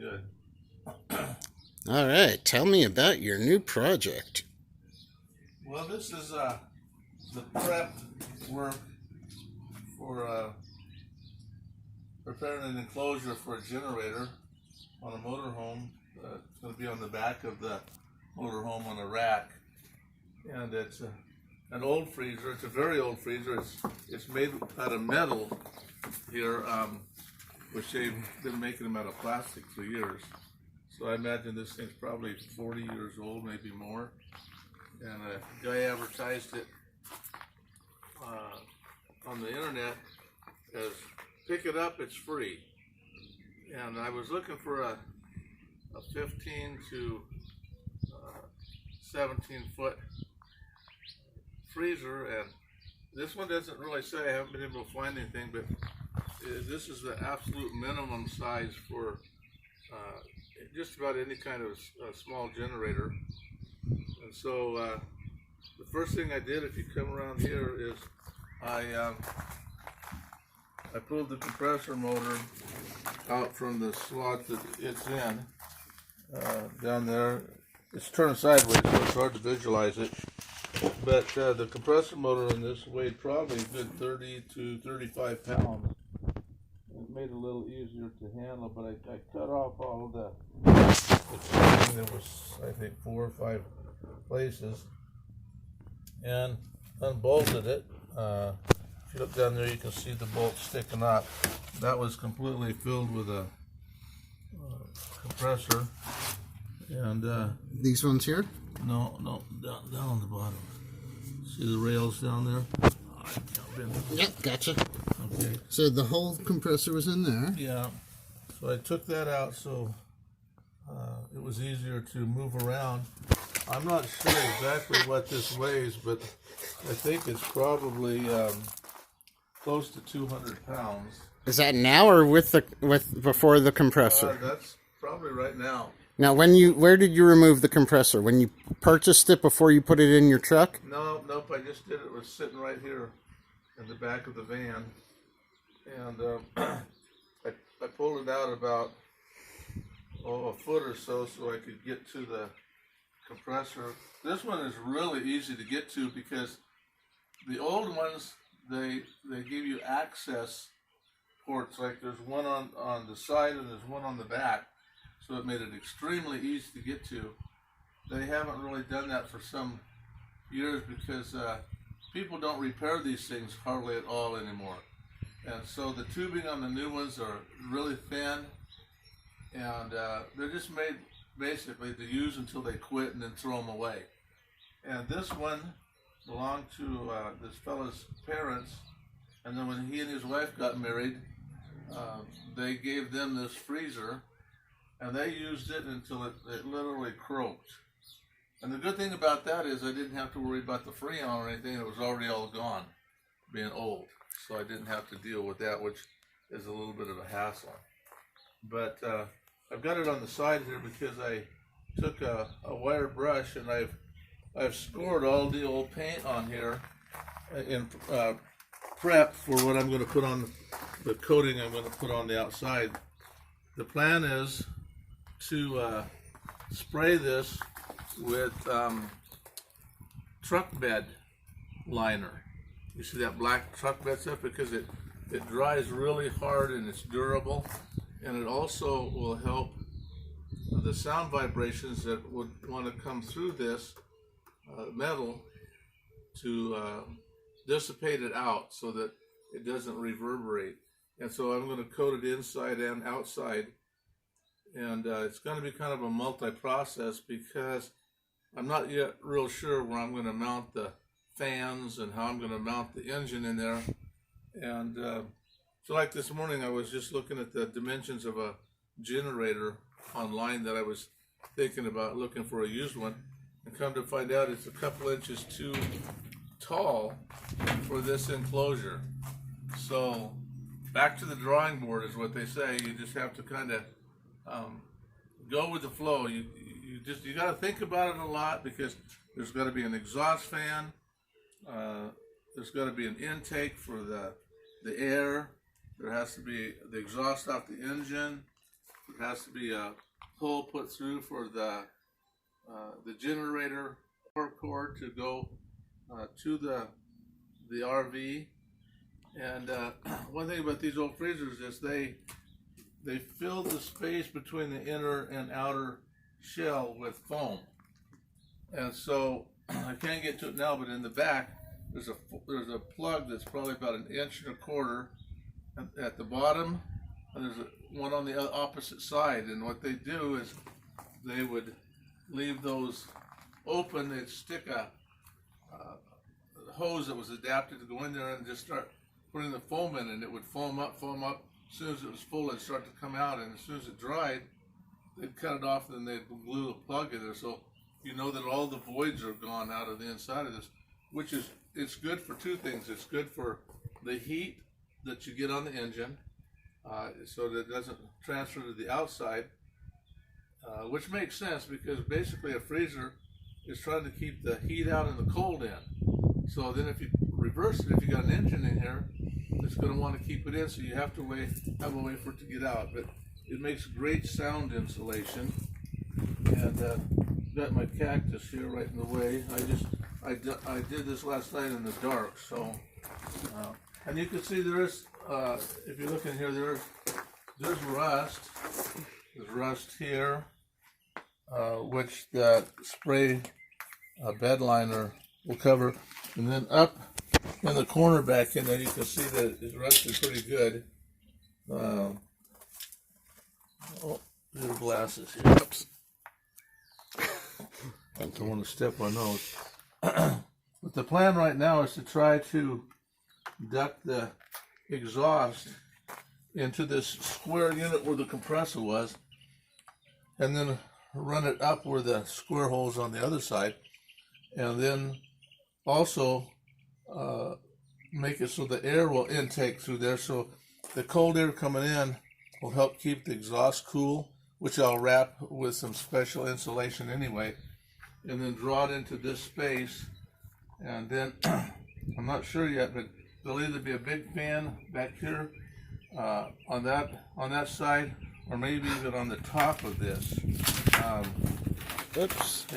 good. All right, tell me about your new project. Well, this is the prep work for preparing an enclosure for a generator on a motorhome. It's going to be on the back of the motorhome on a rack, and it's an old freezer. It's a very old freezer. It's made out of metal here, which they've been making them out of plastic for years. So I imagine this thing's probably 40 years old, maybe more. And a guy advertised it on the internet as pick it up, it's free. And I was looking for a 15 to 17 foot freezer, and this one doesn't really say. I haven't been able to find anything, but this is the absolute minimum size for just about any kind of small generator. And so the first thing I did, if you come around here, is I pulled the compressor motor out from the slot that it's in down there. It's turned sideways, so it's hard to visualize it. But the compressor motor in this weighed probably a good 30 to 35 pounds. It made it a little easier to handle, but I cut off all the tubing. There was, I think, 4 or 5 places, and unbolted it. If you look down there, you can see the bolt sticking up. That was completely filled with a compressor. And These ones here? no, down on the bottom. See the rails down there? Yep, gotcha. Okay. So the whole compressor was in there. Yeah. So I took that out so it was easier to move around. I'm not sure exactly what this weighs, but I think it's probably close to 200 pounds. Is that now or with before the compressor? That's probably right now. Now, where did you remove the compressor? When you purchased it before you put it in your truck? Nope. I just did it. It was sitting right here in the back of the van, and I pulled it out about a foot or so I could get to the compressor. This one is really easy to get to because the old ones, they give you access ports. Like there's one on the side and there's one on the back, so it made it extremely easy to get to. They haven't really done that for some years because people don't repair these things hardly at all anymore. And so the tubing on the new ones are really thin, and they're just made basically to use until they quit and then throw them away. And this one belonged to this fellow's parents, and then when he and his wife got married, they gave them this freezer, and they used it until it literally croaked. And the good thing about that is I didn't have to worry about the Freon or anything. It was already all gone, being old. So I didn't have to deal with that, which is a little bit of a hassle. But I've got it on the side here because I took a wire brush and I've scored all the old paint on here in prep for what I'm going to put on the coating I'm going to put on the outside. The plan is to spray this with truck bed liner. You see that black truck bed stuff? Because it dries really hard and it's durable, and it also will help the sound vibrations that would want to come through this metal to dissipate it out so that it doesn't reverberate. And so I'm going to coat it inside and outside, and it's going to be kind of a multi-process because I'm not yet real sure where I'm going to mount the fans and how I'm going to mount the engine in there. And so like this morning, I was just looking at the dimensions of a generator online that I was thinking about looking for a used one, and come to find out it's a couple inches too tall for this enclosure. So back to the drawing board is what they say. You just have to kind of go with the flow. You got to think about it a lot because there's got to be an exhaust fan. There's got to be an intake for the air. There has to be the exhaust off the engine. There has to be a hole put through for the generator power cord to go to the RV. And one thing about these old freezers is they fill the space between the inner and outer shell with foam. And so I can't get to it now, but in the back there's a plug that's probably about 1.25 inches at the bottom, and there's one on the opposite side. And what they do is they would leave those open. They'd stick a hose that was adapted to go in there and just start putting the foam in, and it would foam up. As soon as it was full, it'd start to come out, and as soon as it dried, they'd cut it off, and then they'd glue a plug in there. So you know that all the voids are gone out of the inside of this, which is, it's good for two things. It's good for the heat that you get on the engine, so that it doesn't transfer to the outside, which makes sense because basically a freezer is trying to keep the heat out and the cold in. So then if you reverse it, if you got an engine in here, it's going to want to keep it in, so you have a way for it to get out. But it makes great sound insulation. And got my cactus here right in the way. I did this last night in the dark, so and you can see there's if you look in here, there's rust. There's rust here, which the spray bed liner will cover, and then up in the corner back in there, you can see that it's rusted pretty good. Oh, little glasses here. Oops. I don't want to step on those. But the plan right now is to try to duct the exhaust into this square unit where the compressor was, and then run it up where the square holes on the other side, and then also make it so the air will intake through there, so the cold air coming in will help keep the exhaust cool, which I'll wrap with some special insulation anyway, and then draw it into this space. And then I'm not sure yet, but there'll either be a big fan back here on that side, or maybe even on the top of this. Oops.